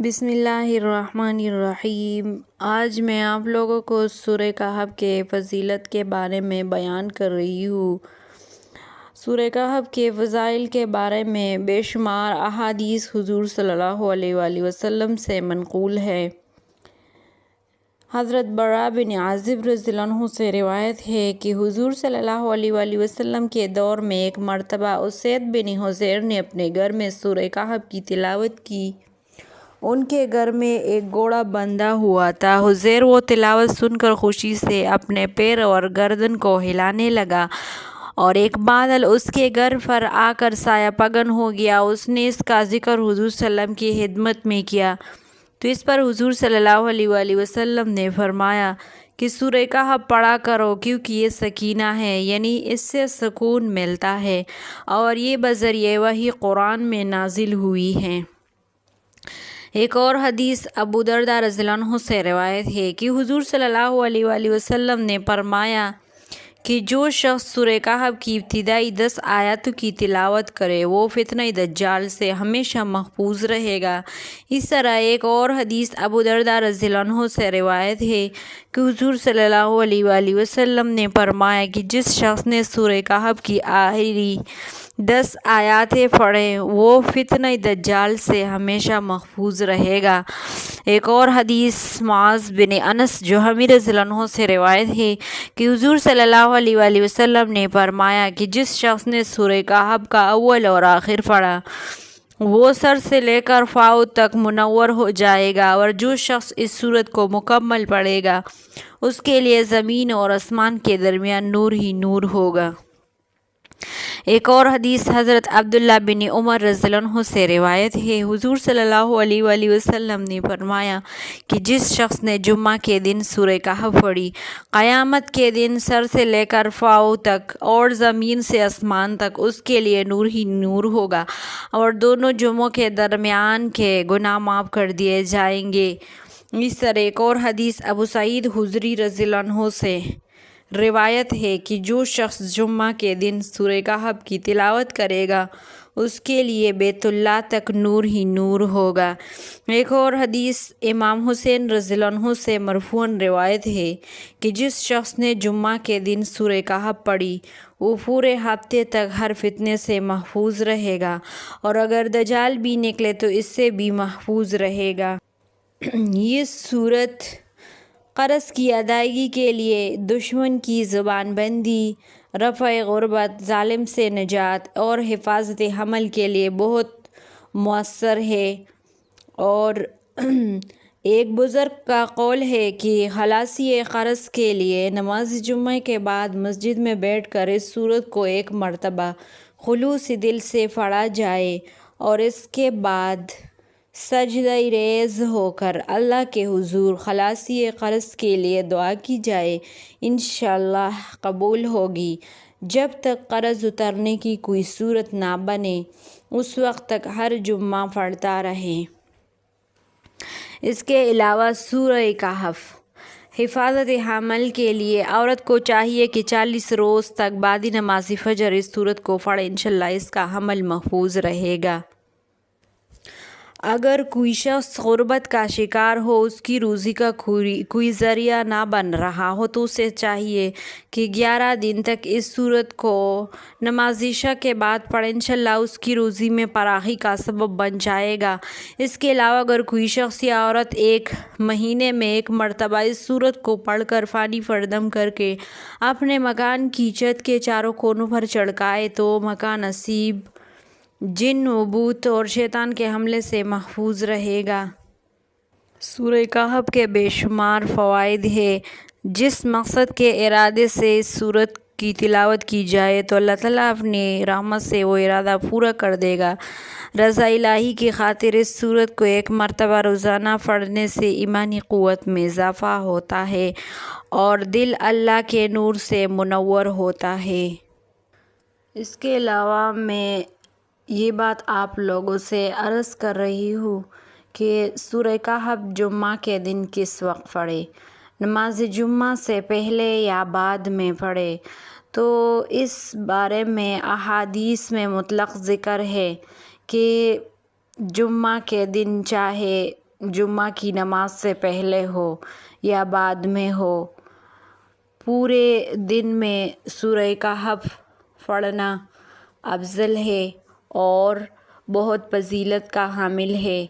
بسم اللہ الرحمن الرحیم۔ آج میں آپ لوگوں کو سورہ کہف کے فضیلت کے بارے میں بیان کر رہی ہوں۔ سورہ کہف کے فضائل کے بارے میں بے شمار احادیث حضور صلی اللہ علیہ وآلہ وسلم سے منقول ہے۔ حضرت براء بن عازب رضی اللہ عنہ سے روایت ہے کہ حضور صلی اللہ علیہ وآلہ وسلم کے دور میں ایک مرتبہ اسید بن حضیر نے اپنے گھر میں سورہ کہف کی تلاوت کی۔ ان کے گھر میں ایک گھوڑا بندھا ہوا تھا۔ حضیر وہ تلاوت سن کر خوشی سے اپنے پیر اور گردن کو ہلانے لگا اور ایک بادل اس کے گھر پر آ کر سایہ پگن ہو گیا۔ اس نے اس کا ذکر حضور صلی اللہ علیہ وسلم کی خدمت میں کیا تو اس پر حضور صلی اللہ علیہ وآلہ وسلم نے فرمایا کہ سورہ کہف پڑھا کرو کیونکہ یہ سکینہ ہے، یعنی اس سے سکون ملتا ہے اور یہ بذریعہ وحی قرآن میں نازل ہوئی ہے۔ ایک اور حدیث ابو درداء رضی اللہ عنہ سے روایت ہے کہ حضور صلی اللہ علیہ وآلہ وسلم نے فرمایا کہ جو شخص سورہ کہف کی ابتدائی 10 آیاتوں کی تلاوت کرے وہ فتنہ دجال سے ہمیشہ محفوظ رہے گا۔ اس طرح ایک اور حدیث ابو درداء رضی اللہ عنہ سے روایت ہے کہ حضور صلی اللہ علیہ وآلہ وسلم نے فرمایا کہ جس شخص نے سورہ کہف کی آخری 10 آیاتیں پڑھیں وہ فتنہ دجال سے ہمیشہ محفوظ رہے گا۔ ایک اور حدیث معاذ بن انس جہنی رضی اللہ عنہ سے روایت ہے کہ حضور صلی اللہ علیہ وآلہ وسلم نے فرمایا کہ جس شخص نے سورہ کہف کا اول اور آخر پڑھا وہ سر سے لے کر پاؤں تک منور ہو جائے گا، اور جو شخص اس سورت کو مکمل پڑھے گا اس کے لیے زمین اور آسمان کے درمیان نور ہی نور ہوگا۔ ایک اور حدیث حضرت عبداللہ بن عمر رضی اللہ عنہ سے روایت ہے، حضور صلی اللہ علیہ وآلہ وسلم نے فرمایا کہ جس شخص نے جمعہ کے دن سورہ کہف پڑھی قیامت کے دن سر سے لے کر پاؤں تک اور زمین سے آسمان تک اس کے لیے نور ہی نور ہوگا اور دونوں جمعوں کے درمیان کے گناہ معاف کر دیے جائیں گے۔ اس طرح ایک اور حدیث ابو سعید خدری رضی اللہ عنہ سے روایت ہے کہ جو شخص جمعہ کے دن سورہ کہف کی تلاوت کرے گا اس کے لیے بیت اللہ تک نور ہی نور ہوگا۔ ایک اور حدیث امام حسین رضی اللہ عنہ سے مرفوعاً روایت ہے کہ جس شخص نے جمعہ کے دن سورہ کہف پڑھی وہ پورے ہفتے تک ہر فتنے سے محفوظ رہے گا، اور اگر دجال بھی نکلے تو اس سے بھی محفوظ رہے گا۔ یہ سورت قرض کی ادائیگی کے لیے، دشمن کی زبان بندی، رفع غربت، ظالم سے نجات اور حفاظت حمل کے لیے بہت مؤثر ہے۔ اور ایک بزرگ کا قول ہے کہ خلاصی قرض کے لیے نماز جمعہ کے بعد مسجد میں بیٹھ کر اس سورت کو ایک مرتبہ خلوص دل سے پڑھا جائے اور اس کے بعد سجدہ ریز ہو کر اللہ کے حضور خلاصی قرض کے لیے دعا کی جائے، انشاءاللہ قبول ہوگی۔ جب تک قرض اترنے کی کوئی صورت نہ بنے اس وقت تک ہر جمعہ پڑھتا رہے۔ اس کے علاوہ سورہ کہف حفاظت حمل کے لیے عورت کو چاہیے کہ 40 روز تک بعد نماز فجر اس سورت کو پڑھے، انشاءاللہ اس کا حمل محفوظ رہے گا۔ اگر کوئی شخص غربت کا شکار ہو، اس کی روزی کا کوئی ذریعہ نہ بن رہا ہو تو اسے چاہیے کہ 11 دن تک اس سورت کو نماز عشاء کے بعد پڑھے، انشاءاللہ اس کی روزی میں فراخی کا سبب بن جائے گا۔ اس کے علاوہ اگر کوئی شخص یا عورت ایک مہینے میں ایک مرتبہ اس سورت کو پڑھ کر پانی پر دم کر کے اپنے مکان کی چھت کے چاروں کونوں پر چھڑکائے تو مکان نصیب جن و بھوت اور شیطان کے حملے سے محفوظ رہے گا۔ سورہ کہف کے بے شمار فوائد ہیں۔ جس مقصد کے ارادے سے اس سورت کی تلاوت کی جائے تو اللہ تعالیٰ اپنی رحمت سے وہ ارادہ پورا کر دے گا۔ رضا الہی کی خاطر اس سورت کو ایک مرتبہ روزانہ پڑھنے سے ایمانی قوت میں اضافہ ہوتا ہے اور دل اللہ کے نور سے منور ہوتا ہے۔ اس کے علاوہ میں یہ بات آپ لوگوں سے عرض کر رہی ہوں کہ سورہ کہف جمعہ کے دن کس وقت پڑھے، نماز جمعہ سے پہلے یا بعد میں پڑھے، تو اس بارے میں احادیث میں مطلق ذکر ہے کہ جمعہ کے دن چاہے جمعہ کی نماز سے پہلے ہو یا بعد میں ہو، پورے دن میں سورہ کہف پڑھنا افضل ہے اور بہت فضیلت کا حامل ہے۔